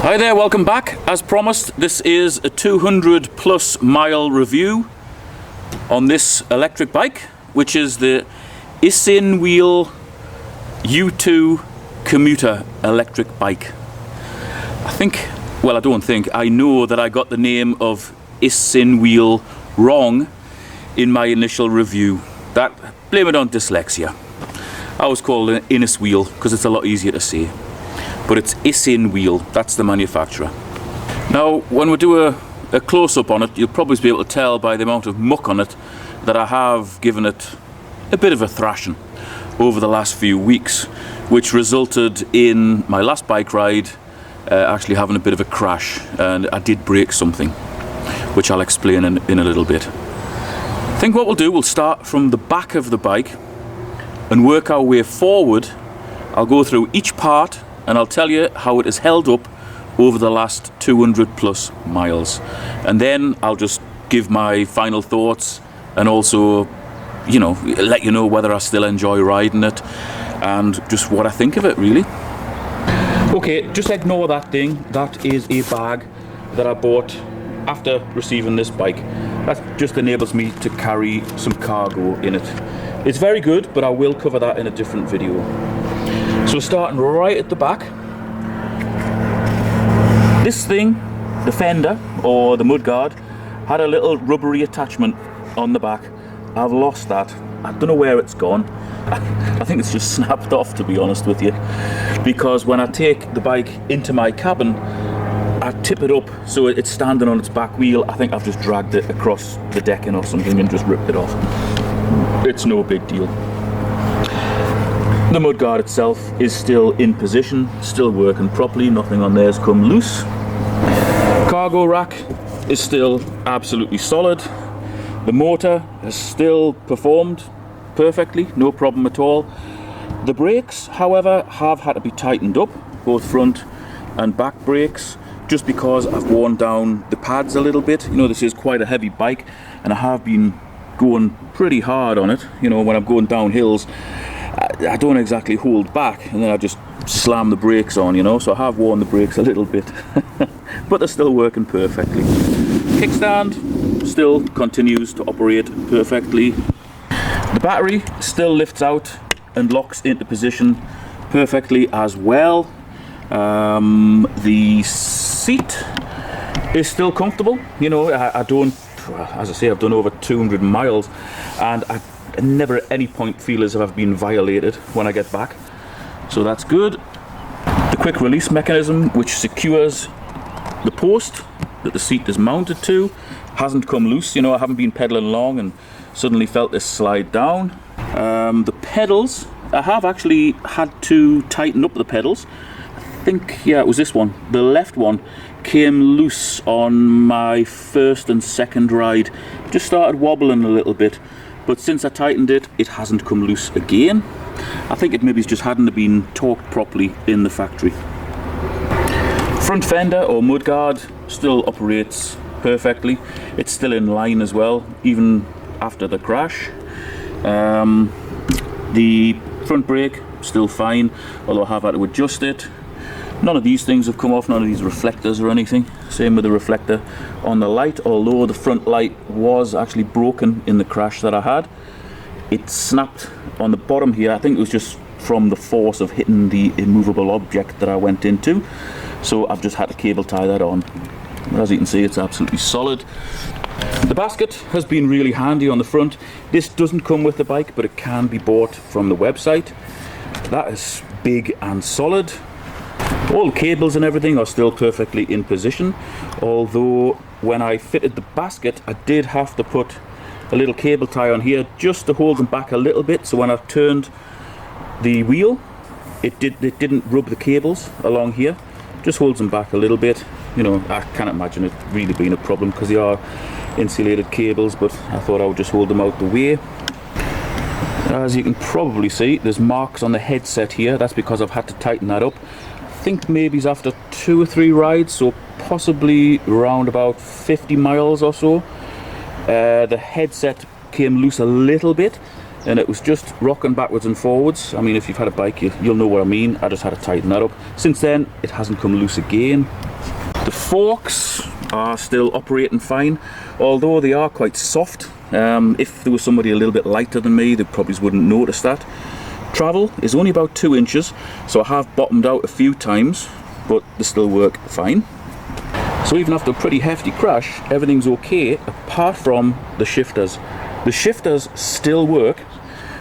Hi there, welcome back. As promised, this is a 200 plus mile review on this electric bike, which is the ISCOOTER U2 Commuter electric bike. I know that I got the name of ISCOOTER wrong in my initial review. Blame it on dyslexia. I always call it an Innis wheel because it's a lot easier to say. But it's ISCOOTER, that's the manufacturer. Now, when we do a close-up on it, you'll probably be able to tell by the amount of muck on it that I have given it a bit of a thrashing over the last few weeks, which resulted in my last bike ride actually having a bit of a crash, and I did break something, which I'll explain in a little bit. I think what we'll do, we'll start from the back of the bike and work our way forward. I'll go through each part and I'll tell you how it has held up over the last 200 plus miles. And then I'll just give my final thoughts and also, let you know whether I still enjoy riding it and just what I think of it, really. Okay, just ignore that thing. That is a bag that I bought after receiving this bike. That just enables me to carry some cargo in it. It's very good, but I will cover that in a different video. So starting right at the back, this thing, the fender or the mudguard, had a little rubbery attachment on the back. I've lost that. I don't know where it's gone. I think it's just snapped off, to be honest with you, because when I take the bike into my cabin, I tip it up so it's standing on its back wheel. I think I've just dragged it across the decking or something and just ripped it off. It's no big deal. The mudguard itself is still in position, still working properly, nothing on there has come loose. Cargo rack is still absolutely solid. The motor has still performed perfectly, no problem at all. The brakes, however, have had to be tightened up, both front and back brakes, just because I've worn down the pads a little bit. This is quite a heavy bike and I have been going pretty hard on it. When I'm going down hills, I don't exactly hold back and then I just slam the brakes on, so I have worn the brakes a little bit. But they're still working perfectly. Kickstand still continues to operate perfectly. The battery still lifts out and locks into position perfectly as well. The seat is still comfortable. I don't, as I say, I've done over 200 miles and I never at any point feel as if I've been violated when I get back, so that's good. The quick release mechanism, which secures the post that the seat is mounted to, hasn't come loose. I haven't been pedaling along and suddenly felt this slide down. The pedals, I have actually had to tighten up the pedals. I think, yeah, it was this one. The left one came loose on my first and second ride. Just started wobbling a little bit. But since I tightened it, it hasn't come loose again. I think it maybe just hadn't been torqued properly in the factory. Front fender or mudguard still operates perfectly. It's still in line as well, even after the crash. The front brake, still fine, although I have had to adjust it. None of these things have come off, none of these reflectors or anything. Same with the reflector on the light, although the front light was actually broken in the crash that I had. It snapped on the bottom here. I think it was just from the force of hitting the immovable object that I went into. So I've just had to cable tie that on. But as you can see, it's absolutely solid. The basket has been really handy on the front. This doesn't come with the bike, but it can be bought from the website. That is big and solid. All the cables and everything are still perfectly in position, although when I fitted the basket I did have to put a little cable tie on here just to hold them back a little bit, so when I turned the wheel it didn't rub the cables along here, just holds them back a little bit. I can't imagine it really being a problem because they are insulated cables, but I thought I would just hold them out the way. As you can probably see, there's marks on the headset here. That's because I've had to tighten that up. I think maybe it's after 2 or 3 rides, so possibly around about 50 miles or so. The headset came loose a little bit and it was just rocking backwards and forwards. I mean, if you've had a bike, you'll know what I mean. I just had to tighten that up. Since then, it hasn't come loose again. The forks are still operating fine, although they are quite soft. If there was somebody a little bit lighter than me, they probably wouldn't notice that. Travel is only about 2 inches, so I have bottomed out a few times, but they still work fine. So even after a pretty hefty crash, everything's okay apart from the shifters. The shifters still work,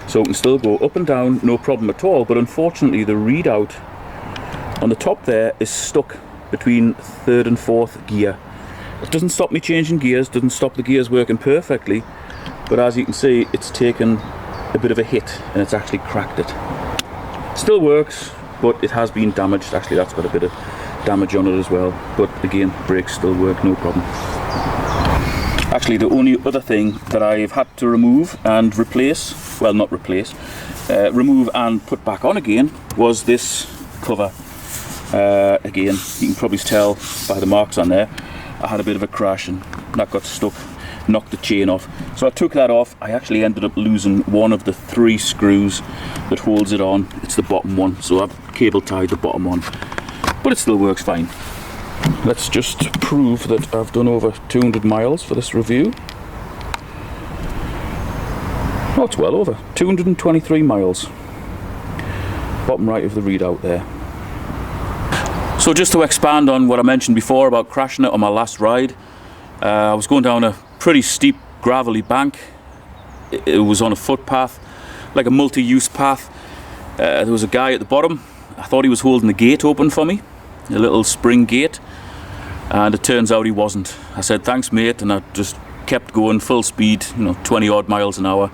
so it can still go up and down, no problem at all, but unfortunately the readout on the top there is stuck between 3rd and 4th gear. It doesn't stop me changing gears, doesn't stop the gears working perfectly, but as you can see, it's taken a bit of a hit and it's actually cracked it. Still works, but it has been damaged. Actually, that's got a bit of damage on it as well, but again, brakes still work, no problem. Actually, the only other thing that I've had to remove and replace, well, not replace, remove and put back on again was this cover. Again, you can probably tell by the marks on there, I had a bit of a crash and that got stuck, knocked the chain off. So I took that off. I actually ended up losing one of the 3 screws that holds it on. It's the bottom one, so I've cable tied the bottom one, but it still works fine. Let's just prove that I've done over 200 miles for this review. Oh, it's well over 223 miles. Bottom right of the readout there. So just to expand on what I mentioned before about crashing it on my last ride, I was going down a pretty steep gravelly bank. It was on a footpath, like a multi-use path. There was a guy at the bottom. I thought he was holding the gate open for me, a little spring gate, and it turns out he wasn't. I said, thanks mate, and I just kept going full speed, 20 odd miles an hour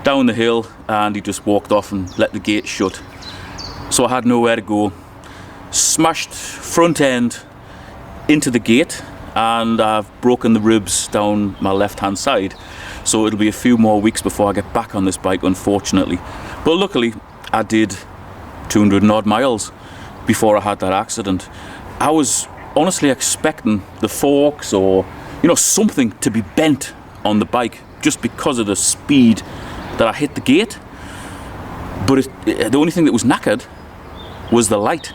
down the hill, and he just walked off and let the gate shut. So I had nowhere to go. Smashed front end into the gate, and I've broken the ribs down my left hand side, so it'll be a few more weeks before I get back on this bike, unfortunately. But luckily I did 200 and odd miles before I had that accident. I was honestly expecting the forks or something to be bent on the bike just because of the speed that I hit the gate, but the only thing that was knackered was the light.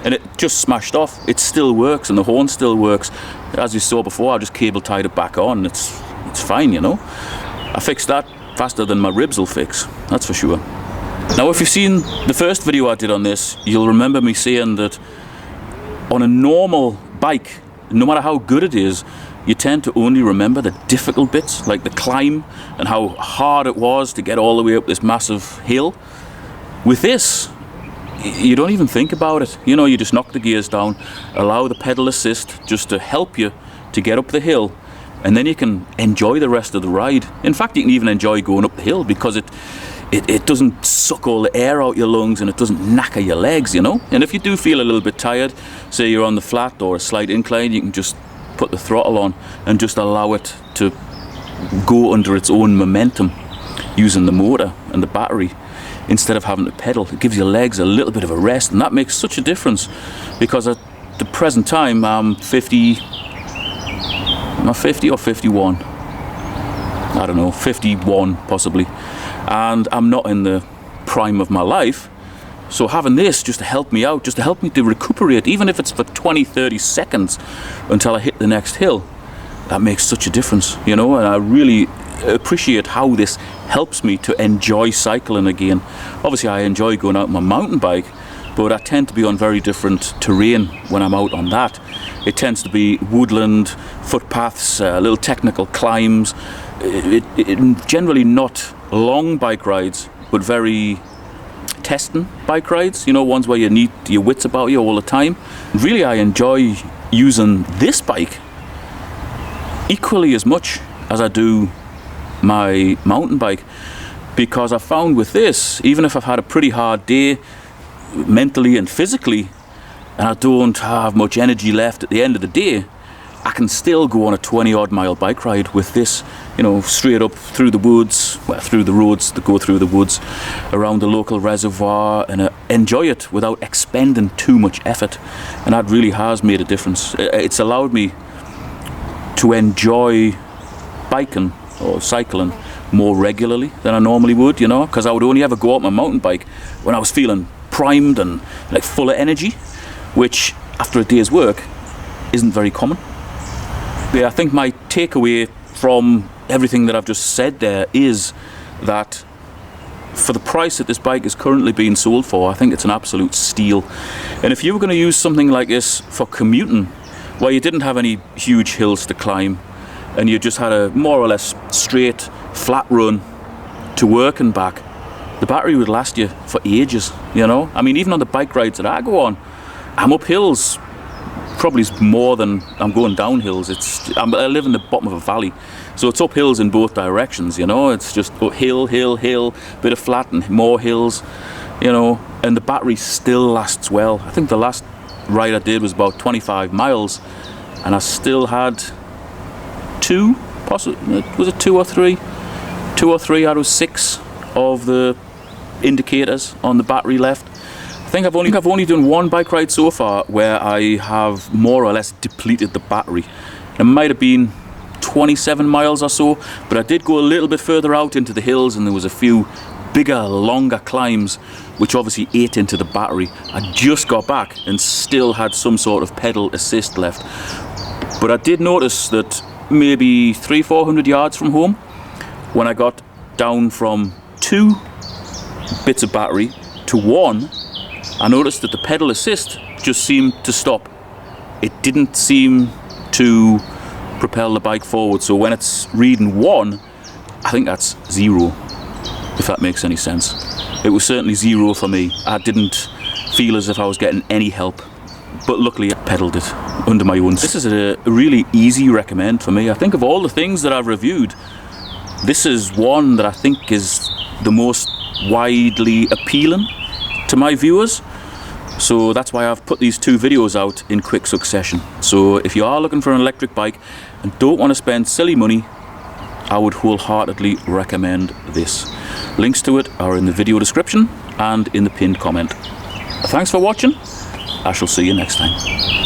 And it just smashed off. It still works, and the horn still works. As you saw before, I just cable tied it back on. It's fine, I fixed that faster than my ribs will fix, that's for sure. Now, if you've seen the first video I did on this, you'll remember me saying that on a normal bike, no matter how good it is, you tend to only remember the difficult bits, like the climb and how hard it was to get all the way up this massive hill. With this, you don't even think about it. You just knock the gears down, allow the pedal assist just to help you to get up the hill, and then you can enjoy the rest of the ride. In fact, you can even enjoy going up the hill because it doesn't suck all the air out your lungs, and it doesn't knacker your legs, And if you do feel a little bit tired, say you're on the flat or a slight incline, you can just put the throttle on and just allow it to go under its own momentum using the motor and the battery, instead of having to pedal. It gives your legs a little bit of a rest, and that makes such a difference, because at the present time I'm 50, am I 50 or 51? I don't know, 51 possibly, and I'm not in the prime of my life. So having this just to help me out, just to help me to recuperate, even if it's for 20-30 seconds until I hit the next hill, that makes such a difference, and I really appreciate how this helps me to enjoy cycling again. Obviously I enjoy going out on my mountain bike, but I tend to be on very different terrain when I'm out on that. It tends to be woodland, footpaths, little technical climbs, generally not long bike rides, but very testing bike rides, ones where you need your wits about you all the time. Really, I enjoy using this bike equally as much as I do my mountain bike, because I found with this, even if I've had a pretty hard day mentally and physically, and I don't have much energy left at the end of the day, I can still go on a 20 odd mile bike ride with this, straight up through the woods, through the roads that go through the woods, around the local reservoir, and enjoy it without expending too much effort. And that really has made a difference. It's allowed me to enjoy biking or cycling more regularly than I normally would, because I would only ever go out my mountain bike when I was feeling primed and like full of energy, which after a day's work isn't very common. Yeah, I think my takeaway from everything that I've just said there is that for the price that this bike is currently being sold for, I think it's an absolute steal. And if you were going to use something like this for commuting, where you didn't have any huge hills to climb, and you just had a more or less straight, flat run to work and back, the battery would last you for ages, you know? I mean, even on the bike rides that I go on, I'm up hills probably more than I'm going down hills. I live in the bottom of a valley, so it's up hills in both directions, you know? It's just hill, hill, hill, bit of flat and more hills, you know? And the battery still lasts well. I think the last ride I did was about 25 miles, and I still had was it two or three out of 6 of the indicators on the battery left. I think I've only done one bike ride so far where I have more or less depleted the battery. It might have been 27 miles or so, but I did go a little bit further out into the hills, and there was a few bigger, longer climbs which obviously ate into the battery. I just got back and still had some sort of pedal assist left, but I did notice that maybe 300-400 yards from home, when I got down from 2 bits of battery to 1, I noticed that the pedal assist just seemed to stop. It didn't seem to propel the bike forward. So when it's reading 1, I think that's 0, if that makes any sense. It was certainly 0 for me. I didn't feel as if I was getting any help, but luckily I pedaled it under my own. This is a really easy recommend for me. I think of all the things that I've reviewed, this is one that I think is the most widely appealing to my viewers. So that's why I've put these 2 videos out in quick succession. So if you are looking for an electric bike and don't want to spend silly money, I would wholeheartedly recommend this. Links to it are in the video description and in the pinned comment. Thanks for watching. I shall see you next time.